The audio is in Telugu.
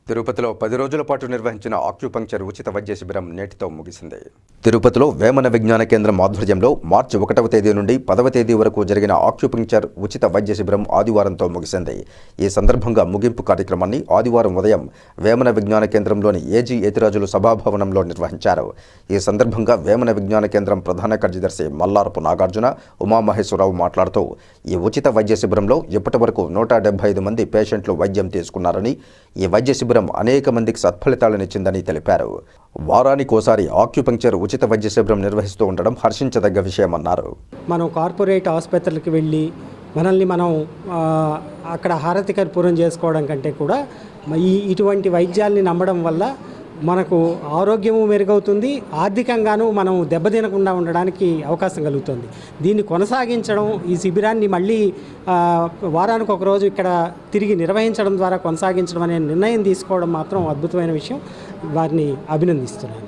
తిరుపతిలో 10 రోజుల పాటు నిర్వహించిన ఆక్యుపంక్చర్ ఉచిత వైద్య శిబిరం నేటితో ముగిసింది. తిరుపతిలో వేమన విజ్ఞాన కేంద్రం ఆధ్వర్యంలో మార్చి 1వ తేదీ నుండి 10వ తేదీ వరకు జరిగిన ఆక్యుపంక్చర్ ఉచిత వైద్య శిబిరం ఆదివారంతో ముగిసింది. ఈ సందర్భంగా ముగింపు కార్యక్రమాన్ని ఆదివారం ఉదయం వేమన విజ్ఞాన కేంద్రంలోని ఏజీ యతిరాజులు సభాభవనంలో నిర్వహించారు. ఈ సందర్భంగా వేమన విజ్ఞాన కేంద్రం ప్రధాన కార్యదర్శి మల్లారపు నాగార్జున, ఉమామహేశ్వరరావు మాట్లాడుతూ ఈ ఉచిత వైద్య శిబిరంలో ఇప్పటి వరకు 175 మంది పేషెంట్లు వైద్యం తీసుకున్నారని, ఈ వైద్య శిబిరం అనేక మందికి సత్ఫలితాలనిచ్చిందని తెలిపారు. వారానికోసారి ఆక్యుపంక్చర్ ఉచిత వైద్య శిబిరం నిర్వహిస్తూ ఉండడం హర్షించదగ్గ విషయమన్నారు. మనం కార్పొరేట్ ఆసుపత్రులకు వెళ్ళి మనల్ని మనం అక్కడ హారతి కర్పూరం చేసుకోవడం కంటే కూడా ఇటువంటి వైద్యాల్ని నమ్మడం వల్ల మనకు ఆరోగ్యము మెరుగవుతుంది, ఆర్థికంగానూ మనం దెబ్బతినకుండా ఉండడానికి అవకాశం కలుగుతుంది. దీన్ని కొనసాగించడం, ఈ శిబిరాన్ని మళ్ళీ వారానికి ఒక రోజు ఇక్కడ తిరిగి నిర్వహించడం ద్వారా కొనసాగించడం అనే నిర్ణయం తీసుకోవడం మాత్రం అద్భుతమైన విషయం. వారిని అభినందిస్తున్నాను.